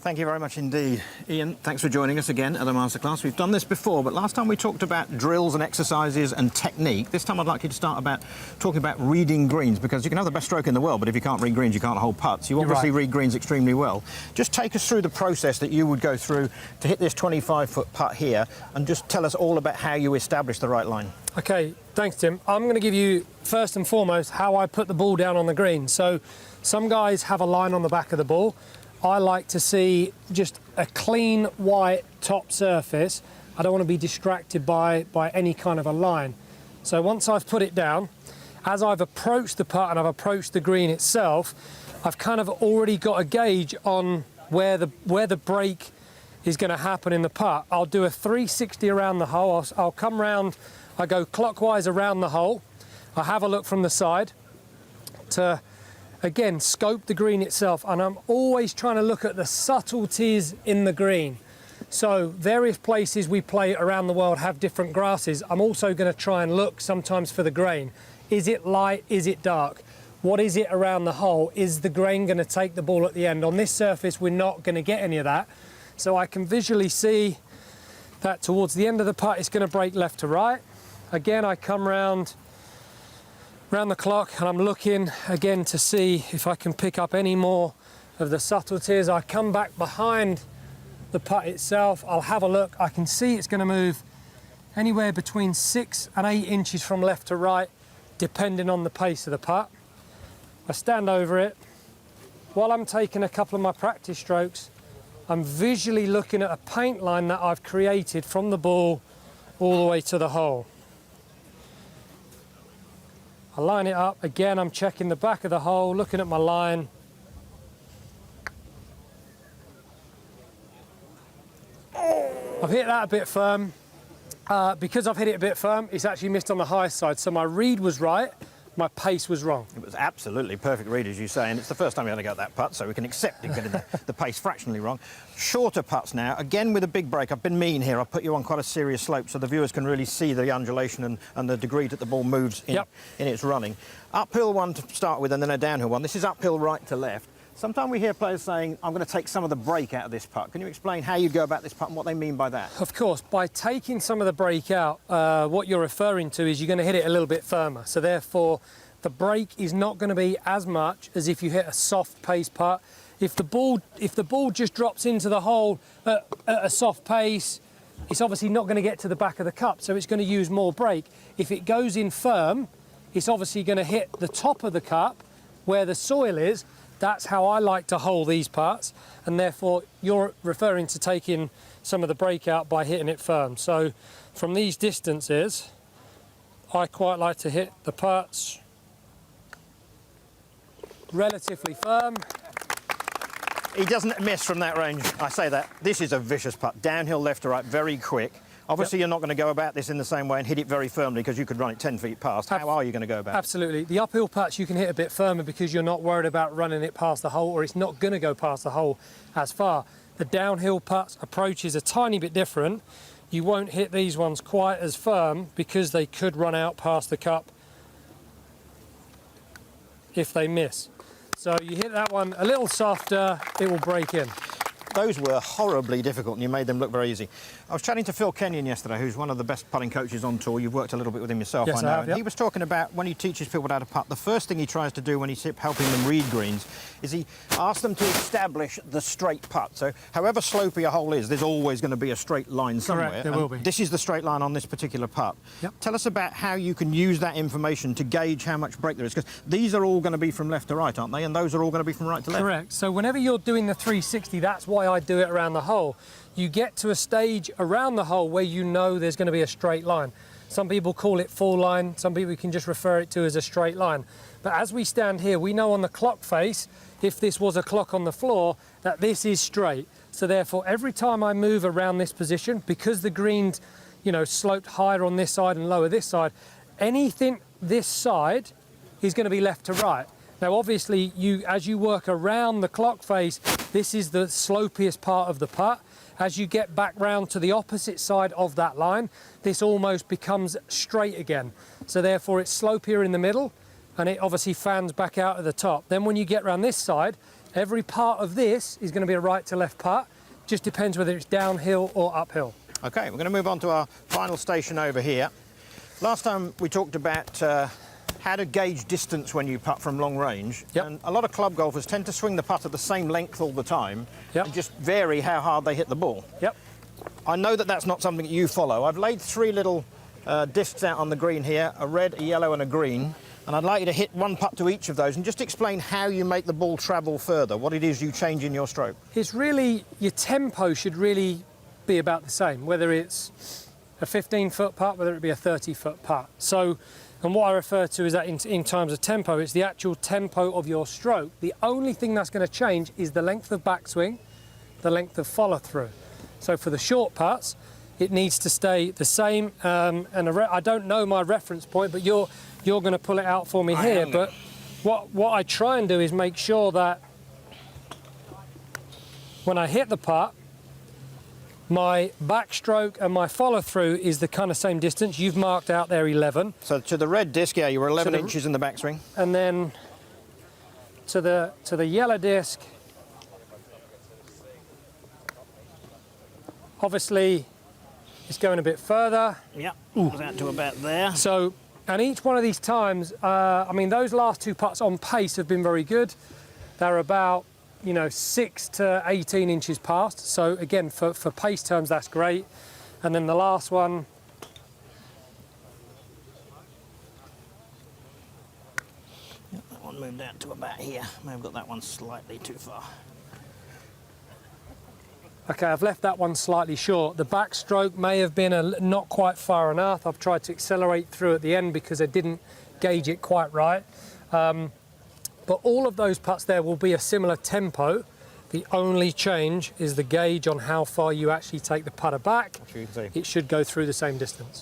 Thank you very much indeed. Ian, thanks for joining us again at the Masterclass. We've done this before, but last time we talked about drills and exercises and technique. This time I'd like you to start talking about reading greens, because you can have the best stroke in the world, but if you can't read greens, you can't hold putts. You obviously read greens extremely well. Just take us through the process that you would go through to hit this 25-foot putt here, and just tell us all about how you establish the right line. Okay, thanks, Tim. I'm going to give you, first and foremost, how I put the ball down on the green. So some guys have a line on the back of the ball. I like to see just a clean white top surface. I don't want to be distracted by any kind of a line. So once I've put it down, as I've approached the putt and I've approached the green itself, I've kind of already got a gauge on where the break is going to happen in the putt. I'll do a 360 around the hole. I'll come round, I go clockwise around the hole. I have a look from the side to, again, scope the green itself, and I'm always trying to look at the subtleties in the green. So various places we play around the world have different grasses. I'm also going to try and look sometimes for the grain. Is it light? Is it dark? What is it around the hole? Is the grain going to take the ball at the end? On this surface, we're not going to get any of that. So I can visually see that towards the end of the putt, it's going to break left to right. Again, I come round the clock and I'm looking again to see if I can pick up any more of the subtleties. I come back behind the putt itself, I'll have a look. I can see it's going to move anywhere between 6 and 8 inches from left to right, depending on the pace of the putt. I stand over it. While I'm taking a couple of my practice strokes, I'm visually looking at a paint line that I've created from the ball all the way to the hole. I line it up, again I'm checking the back of the hole, looking at my line. I've hit that a bit firm. Because I've hit it a bit firm, it's actually missed on the high side, so my read was right, my pace was wrong. It was absolutely perfect read, as you say, and it's the first time you're going to get that putt, so we can accept you getting the pace fractionally wrong. Shorter putts now, again with a big break. I've been mean here. I've put you on quite a serious slope so the viewers can really see the undulation and the degree that the ball moves in its running. Uphill one to start with, and then a downhill one. This is uphill right to left. Sometimes we hear players saying, I'm going to take some of the break out of this putt. Can you explain how you go about this putt and what they mean by that? Of course. By taking some of the break out, what you're referring to is you're going to hit it a little bit firmer. So therefore, the break is not going to be as much as if you hit a soft pace putt. If the ball just drops into the hole at a soft pace, it's obviously not going to get to the back of the cup, so it's going to use more break. If it goes in firm, it's obviously going to hit the top of the cup where the soil is. That's how I like to hole these putts, and therefore you're referring to taking some of the break out by hitting it firm. So from these distances, I quite like to hit the putts relatively firm. He doesn't miss from that range. I say that. This is a vicious putt. Downhill left to right, very quick. Obviously, you're not going to go about this in the same way and hit it very firmly because you could run it 10 feet past. How are you going to go about it? Absolutely. The uphill putts you can hit a bit firmer because you're not worried about running it past the hole, or it's not going to go past the hole as far. The downhill putts approach is a tiny bit different. You won't hit these ones quite as firm because they could run out past the cup if they miss. So you hit that one a little softer, it will break in. Those were horribly difficult, and you made them look very easy. I was chatting to Phil Kenyon yesterday, who's one of the best putting coaches on tour. You've worked a little bit with him yourself, yes, I know. I have, and he was talking about when he teaches people how to putt, the first thing he tries to do when he's helping them read greens is he asks them to establish the straight putt. So however slopey a hole is, there's always going to be a straight line somewhere. Correct, there will be. This is the straight line on this particular putt. Yep. Tell us about how you can use that information to gauge how much break there is, because these are all going to be from left to right, aren't they? And those are all going to be from right to left. Correct. So whenever you're doing the 360, that's why I do it around the hole. You get to a stage around the hole where you know there's going to be a straight line. Some people call it fall line, some people can just refer it to as a straight line. But as we stand here, we know on the clock face, if this was a clock on the floor, that this is straight. So therefore, every time I move around this position, because the green's, sloped higher on this side and lower this side, anything this side is going to be left to right. Now, obviously, as you work around the clock face, this is the slopiest part of the putt. As you get back round to the opposite side of that line, this almost becomes straight again. So therefore, it's slopier in the middle, and it obviously fans back out at the top. Then when you get around this side, Every part of this is going to be a right to left putt. Just depends whether it's downhill or uphill. Okay, we're going to move on to our final station over here. Last time we talked about how to gauge distance when you putt from long range. Yep. And a lot of club golfers tend to swing the putt at the same length all the time Yep. and just vary how hard they hit the ball. Yep. I know that that's not something that you follow. I've laid 3 little discs out on the green here, a red, a yellow and a green. And I'd like you to hit one putt to each of those and just explain how you make the ball travel further, what it is you change in your stroke. It's really, your tempo should really be about the same, whether it's a 15-foot putt, whether it be a 30-foot putt. So, and what I refer to is that in terms of tempo, it's the actual tempo of your stroke. The only thing that's going to change is the length of backswing, the length of follow-through. So for the short putts, it needs to stay the same. I don't know my reference point, but you're going to pull it out for me here. But what I try and do is make sure that when I hit the putt, my backstroke and my follow-through is the kind of same distance. You've marked out there 11. So to the red disc, yeah, you were 11 inches in the backswing. And then to the yellow disc, obviously it's going a bit further. Yeah, goes out to about there. So, and each one of these times, I mean, those last 2 putts on pace have been very good. They're about, 6 to 18 inches past. So again, for pace terms, that's great. And then the last one, That one moved out to about here. May have got that one slightly too far. okay, I've left that one slightly short. The backstroke may have been not quite far enough. I've tried to accelerate through at the end because I didn't gauge it quite right. But all of those putts there will be a similar tempo. The only change is the gauge on how far you actually take the putter back. Which you can see. It should go through the same distance.